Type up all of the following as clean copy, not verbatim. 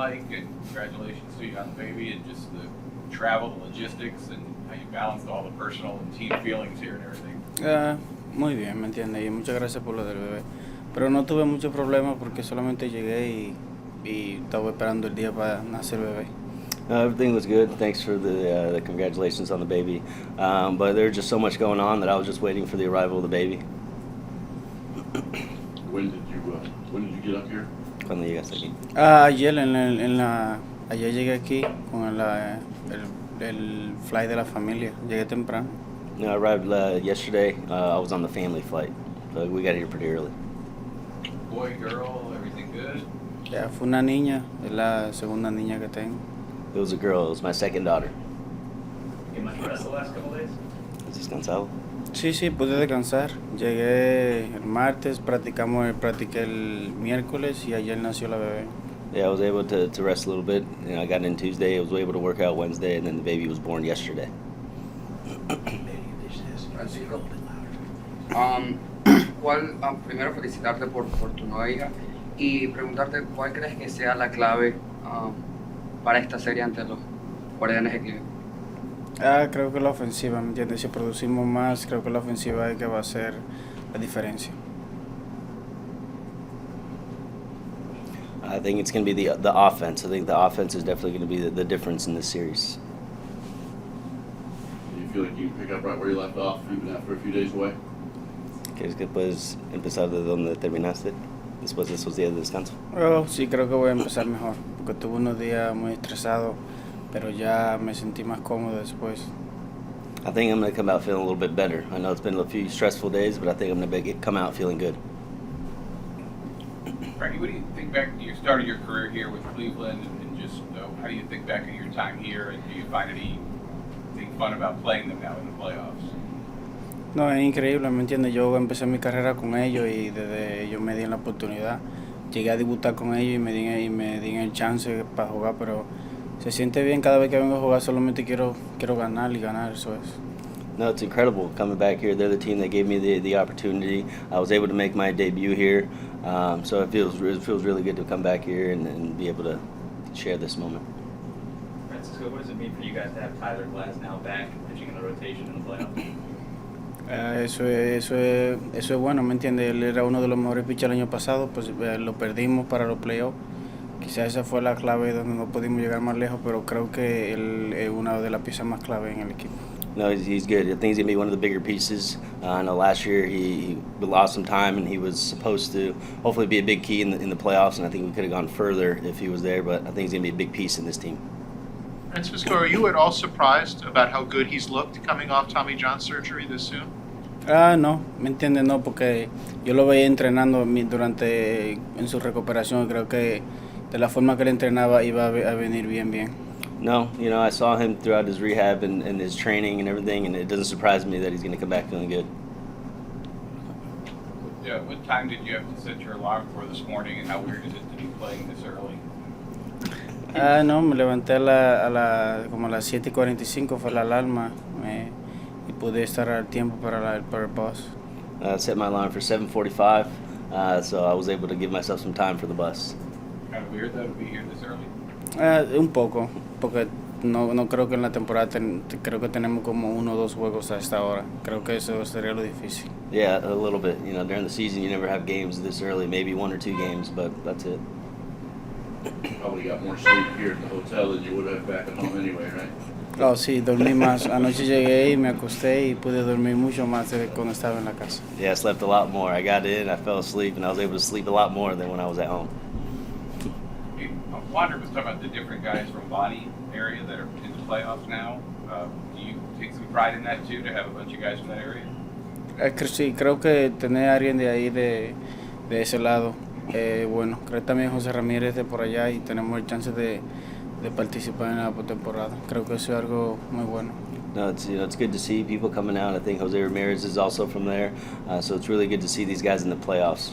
like, and congratulations to you on the baby, and just the travel, the logistics, and how you balanced all the personal and team feelings here and everything. Muy bien, ¿me entiendes? Y muchas gracias por lo del bebé. Pero no tuve muchos problemas porque solamente llegué y estaba esperando el día para nacer el bebé. Everything was good. Thanks for the congratulations on the baby. But there was just so much going on that I was just waiting for the arrival of the baby. When did you get up here? Cuando llegaste aquí? Ayer ayer llegué aquí con el flight de la familia. Llegué temprano. No, I arrived yesterday. I was on the family flight, so we got here pretty early. Boy, girl, everything good? Ya, fue una niña, es la segunda niña que tengo. It was a girl. It was my second daughter. Get much rest the last couple days? ¿Estás descansado? Sí, pude descansar. Llegué el martes, practiqué el miércoles y ayer nació la bebé. Yeah, I was able to rest a little bit. You know, I got in Tuesday. I was able to work out Wednesday, and then the baby was born yesterday. Francisco, primero felicitarte por tu nueva hija y preguntarte cuál crees que sea la clave para esta serie ante los Guardianes de Cleveland. Creo que la ofensiva, ¿me entiendes? Si producimos más, creo que la ofensiva es que va a ser la diferencia. I think it's going to be the offense. I think the offense is definitely going to be the difference in this series. Do you feel like you can pick up right where you left off, even after a few days away? ¿Crees que puedes empezar de donde terminaste después de esos días de descanso? Sí, creo que voy a empezar mejor, porque tuve unos días muy estresados, pero ya me sentí más cómodo después. I think I'm going to come out feeling a little bit better. I know it's been a few stressful days, but I think I'm going to come out feeling good. Frankie, what do you think back to your start of your career here with Cleveland, and just how do you think back of your time here, and do you find anything fun about playing them now in the playoffs? No, es increíble, ¿me entiendes? Yo empecé mi carrera con ellos y desde ellos me dieron la oportunidad. Llegué a debutar con ellos y me di el chance para jugar, pero se siente bien cada vez que vengo a jugar, solamente quiero ganar y ganar, eso es. No, it's incredible coming back here. They're the team that gave me the opportunity. I was able to make my debut here, so it feels really good to come back here and be able to share this moment. Francisco, what does it mean for you guys to have Tyler Glasnow back pitching in the rotation in the playoffs? Eso es bueno, ¿me entiendes? Él era uno de los mejores pitchers el año pasado, pues lo perdimos para los playoffs. Quizás esa fue la clave donde no pudimos llegar más lejos, pero creo que él es una de las piezas más clave en el equipo. No, he's good. I think he's going to be one of the bigger pieces. I know last year he lost some time, and he was supposed to hopefully be a big key in the playoffs, and I think we could have gone further if he was there, but I think he's going to be a big piece in this team. Francisco, are you at all surprised about how good he's looked coming off Tommy John surgery this soon? No, ¿me entiendes? No, porque yo lo veía entrenando en su recuperación, creo que de la forma que él entrenaba iba a venir bien. No, you know, I saw him throughout his rehab and his training and everything, and it doesn't surprise me that he's going to come back feeling good. Yeah, what time did you have to set your alarm for this morning, and how weird is it to be playing this early? No, me levanté como a las 7:45 fue la alarma y pude estar al tiempo para el bus. I set my alarm for 7:45, so I was able to give myself some time for the bus. Kind of weird though to be here this early? Un poco, porque no creo que en la temporada creo que tenemos como 1 o 2 juegos a esta hora. Creo que eso sería lo difícil. Yeah, a little bit. You know, during the season you never have games this early, maybe 1 or 2 games, but that's it. Probably got more sleep here at the hotel than you would have back at home anyway, right? Oh, sí, dormí más. Anoche llegué y me acosté y pude dormir mucho más de cuando estaba en la casa. Yeah, I slept a lot more. I got in, I fell asleep, and I was able to sleep a lot more than when I was at home. Wander was talking about the different guys from Bonnie area that are in the playoffs now. Do you take some pride in that too, to have a bunch of guys from that area? Sí, creo que tener a alguien de ahí, de ese lado, bueno. Creo que también José Ramírez de por allá y tenemos el chance de participar en la postemporada. Creo que eso es algo muy bueno. No, it's good to see people coming out. I think Jose Ramirez is also from there, so it's really good to see these guys in the playoffs.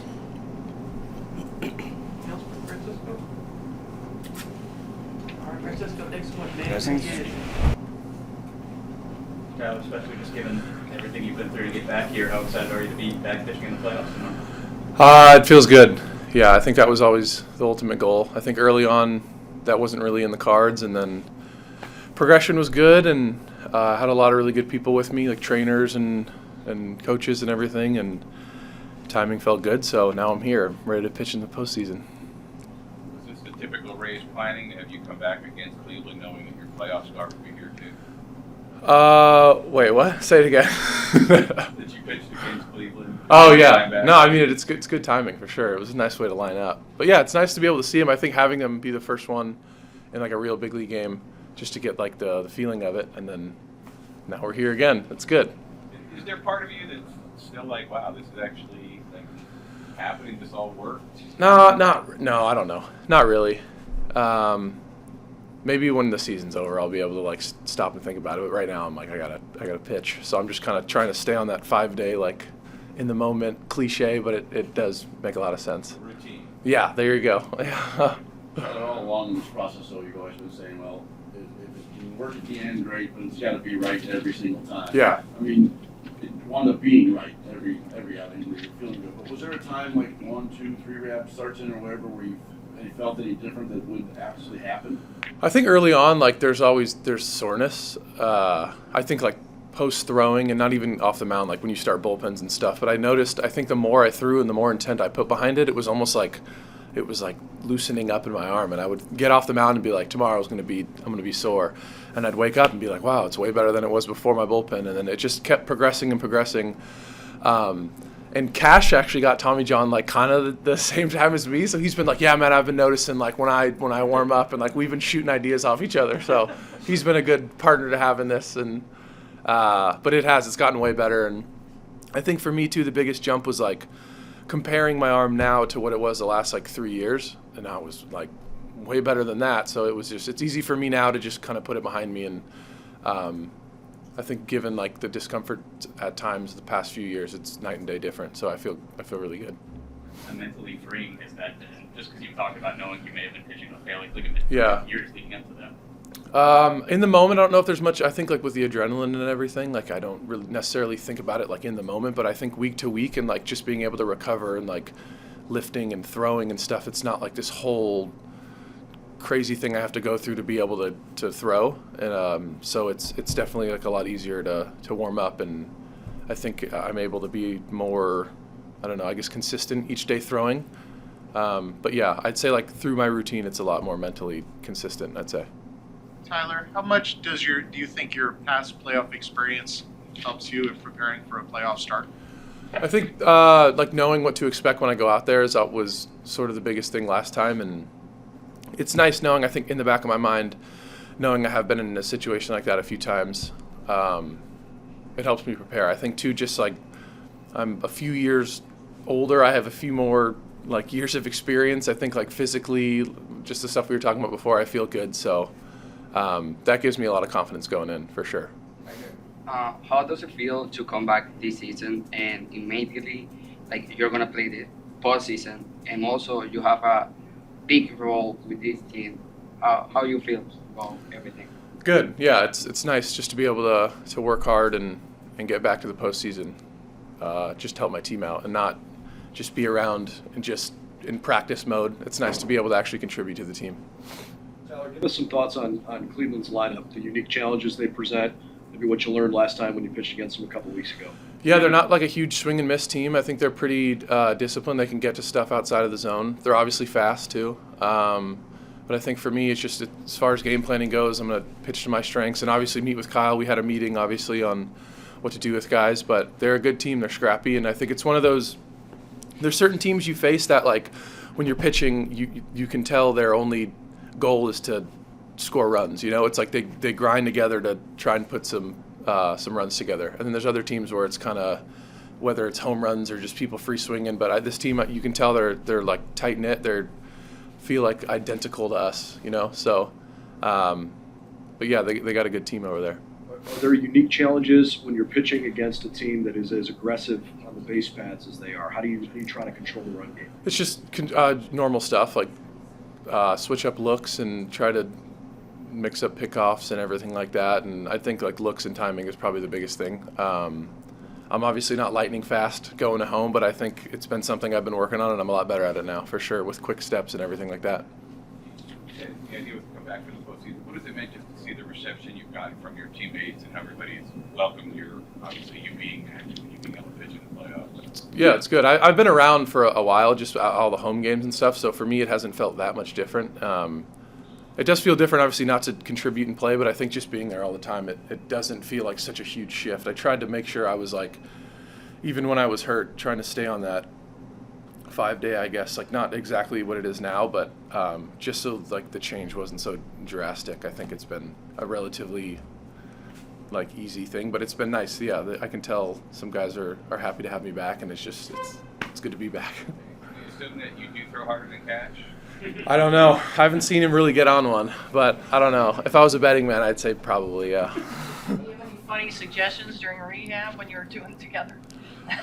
Francisco, thanks so much, man. Gracias. Tyler, especially just given everything you've been through to get back here, how excited are you to be back pitching in the playoffs tomorrow? It feels good. Yeah, I think that was always the ultimate goal. I think early on, that wasn't really in the cards. And then progression was good, and had a lot of really good people with me, like trainers and coaches and everything, and timing felt good. So now I'm here, ready to pitch in the postseason. Was this the typical Rays planning? Have you come back against Cleveland knowing that your playoff start would be here too? Wait, what? Say it again. That you pitched against Cleveland? Oh yeah, no, I mean it's good timing for sure. It was a nice way to line up. But yeah, it's nice to be able to see him. I think having him be the first one in like a real big league game, just to get like the feeling of it, and then now we're here again. It's good. Is there part of you that's still like, wow, this is actually like happening? This all worked? No, I don't know. Not really. Maybe when the season's over, I'll be able to like stop and think about it. But right now, I'm like, I gotta pitch. So I'm just kind of trying to stay on that 5-day like in the moment cliche, but it does make a lot of sense. Routine. Yeah, there you go. All along in this process, though, you've always been saying, well, if it can work at the end, great, but it's got to be right every single time. Yeah. I mean, it wound up being right every outing where you're feeling good. But was there a time, like 1, 2, 3 rehab starts in or whatever, where you felt any different that would actually happen? I think early on, like there's soreness. I think like post throwing and not even off the mound, like when you start bullpens and stuff. But I noticed, I think the more I threw and the more intent I put behind it, it was almost like it was like loosening up in my arm. And I would get off the mound and be like, I'm gonna be sore. And I'd wake up and be like, wow, it's way better than it was before my bullpen. And then it just kept progressing and progressing. And Cash actually got Tommy John like kind of the same time as me, so he's been like, yeah, man, I've been noticing like when I warm up, and like we've been shooting ideas off each other. So he's been a good partner to have in this, and but it's gotten way better. And I think for me too, the biggest jump was like comparing my arm now to what it was the last like 3 years, and now it was like way better than that. So it's easy for me now to just kind of put it behind me, and I think given like the discomfort at times the past few years, it's night and day different. So I feel really good. How mentally freeing has that been? Just because you talked about knowing you may have been pitching a fairly ligament years leading up to that. In the moment, I don't know if there's much. I think like with the adrenaline and everything, like I don't really necessarily think about it like in the moment, but I think week to week and like just being able to recover and like lifting and throwing and stuff, it's not like this whole crazy thing I have to go through to be able to throw, and so it's definitely like a lot easier to warm up, and I think I'm able to be more, I don't know, I guess consistent each day throwing, but yeah, I'd say like through my routine it's a lot more mentally consistent, I'd say. Tyler, how much do you think your past playoff experience helps you in preparing for a playoff start? I think like knowing what to expect when I go out there was sort of the biggest thing last time, and it's nice knowing, I think, in the back of my mind, knowing I have been in a situation like that a few times. It helps me prepare. I think, too, just like I'm a few years older, I have a few more like years of experience. I think, like physically, just the stuff we were talking about before, I feel good. So that gives me a lot of confidence going in, for sure. How does it feel to come back this season and immediately, like, you're going to play the postseason, and also you have a big role with this team? How you feel about everything? Good. Yeah, it's nice just to be able to work hard and get back to the postseason. Just help my team out and not just be around and just in practice mode. It's nice to be able to actually contribute to the team. Tyler, give us some thoughts on Cleveland's lineup, the unique challenges they present, maybe what you learned last time when you pitched against them a couple weeks ago. Yeah, they're not like a huge swing and miss team. I think they're pretty disciplined. They can get to stuff outside of the zone. They're obviously fast too. But I think for me, it's just as far as game planning goes, I'm going to pitch to my strengths and obviously meet with Kyle. We had a meeting obviously on what to do with guys, but they're a good team. They're scrappy, and I think it's one of those. There's certain teams you face that like when you're pitching, you can tell their only goal is to score runs. You know, it's like they grind together to try and put some runs together. And then there's other teams where it's kind of whether it's home runs or just people free swinging. But this team, you can tell they're like tight knit. They feel like identical to us, you know. So, but yeah, they got a good team over there. Are there unique challenges when you're pitching against a team that is as aggressive on the base paths as they are? How do you try to control the run game? It's just normal stuff like switch up looks and try to mix up pickoffs and everything like that. And I think like looks and timing is probably the biggest thing. I'm obviously not lightning fast going to home, but I think it's been something I've been working on, and I'm a lot better at it now for sure with quick steps and everything like that. said the idea was to come back for the postseason. What does it mean just to see the reception you've gotten from your teammates and how everybody's welcomed your, obviously you being active, you being on the pitch in the playoffs? Yeah, it's good. I've been around for a while, just all the home games and stuff. So for me, it hasn't felt that much different. It does feel different, obviously, not to contribute and play, but I think just being there all the time, it doesn't feel like such a huge shift. I tried to make sure I was like, even when I was hurt, trying to stay on that 5-day, I guess, like not exactly what it is now, but just so like the change wasn't so drastic. I think it's been a relatively like easy thing, but it's been nice. Yeah, I can tell some guys are happy to have me back, and it's good to be back. You assume that you do throw harder than Cash? I don't know. I haven't seen him really get on one, but I don't know. If I was a betting man, I'd say probably, yeah. Do you have any funny suggestions during rehab when you were doing it together?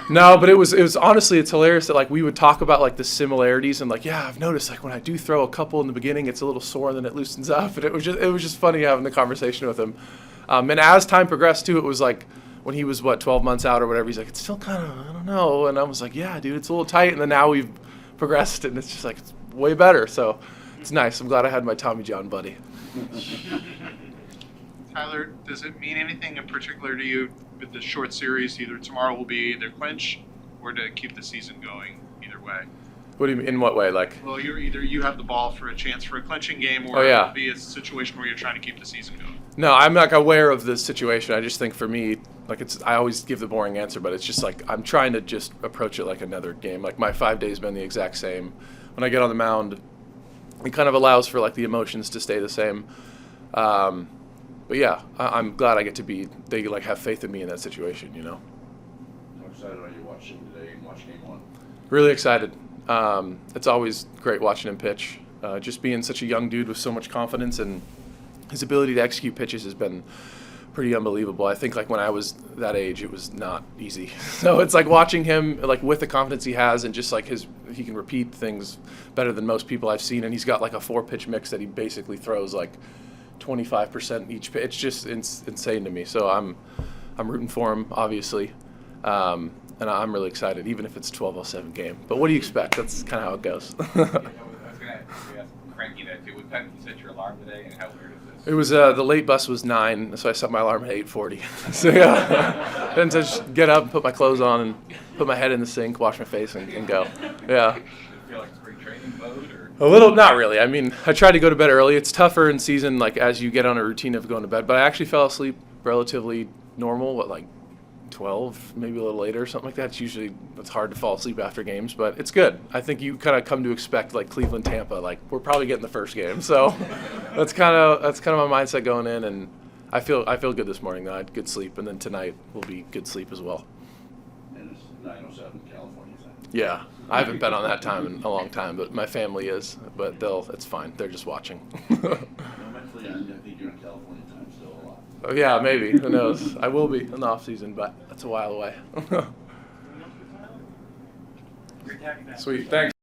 No, but it was honestly, it's hilarious that like we would talk about like the similarities and like, yeah, I've noticed like when I do throw a couple in the beginning, it's a little sore and then it loosens up, and it was just funny having the conversation with him. And as time progressed too, it was like when he was 12 months out or whatever, he's like, it's still kind of, I don't know, and I was like, yeah, dude, it's a little tight, and then now we've progressed and it's just like it's way better, so it's nice. I'm glad I had my Tommy John buddy. Tyler, does it mean anything in particular to you with the short series? Either tomorrow will be either clinch or to keep the season going. Either way. What do you mean? In what way? Like? Well, you have the ball for a chance for a clinching game, or Oh, yeah. it'll be a situation where you're trying to keep the season going. No, I'm not aware of the situation. I just think for me, like I always give the boring answer, but it's just like I'm trying to just approach it like another game. Like my 5 days been the exact same. When I get on the mound, it kind of allows for like the emotions to stay the same. But yeah, I'm glad I get to they like have faith in me in that situation, you know. How excited are you watching today and watch game 1? Really excited. It's always great watching him pitch. Just being such a young dude with so much confidence, and his ability to execute pitches has been pretty unbelievable. I think like when I was that age, it was not easy. So it's like watching him like with the confidence he has, and just like he can repeat things better than most people I've seen, and he's got like a 4-pitch mix that he basically throws like 25% each pitch. It's just insane to me. So I'm rooting for him, obviously, and I'm really excited, even if it's 12:07 game. But what do you expect? That's kind of how it goes. I was going to ask Cranky that too. What time did you set your alarm today, and how weird is this? It was the late bus was 9, so I set my alarm at 8:40. So yeah, then to just get up and put my clothes on and put my head in the sink, wash my face, and go. Yeah. Does it feel like spring training mode, or? A little, not really. I mean, I try to go to bed early. It's tougher in season, like as you get on a routine of going to bed. But I actually fell asleep relatively normal, like 12, maybe a little later, something like that. It's hard to fall asleep after games, but it's good. I think you kind of come to expect like Cleveland, Tampa. Like we're probably getting the first game, so that's kind of my mindset going in. And I feel good this morning. Though. I had good sleep, and then tonight will be good sleep as well. And it's 9:07 California time. Yeah, I haven't been on that time in a long time, but my family is. But it's fine. They're just watching. Mentally, I think you're in California time still a lot. Oh, yeah, maybe. Who knows? I will be in the off season, but that's a while away. Sweet. Thanks.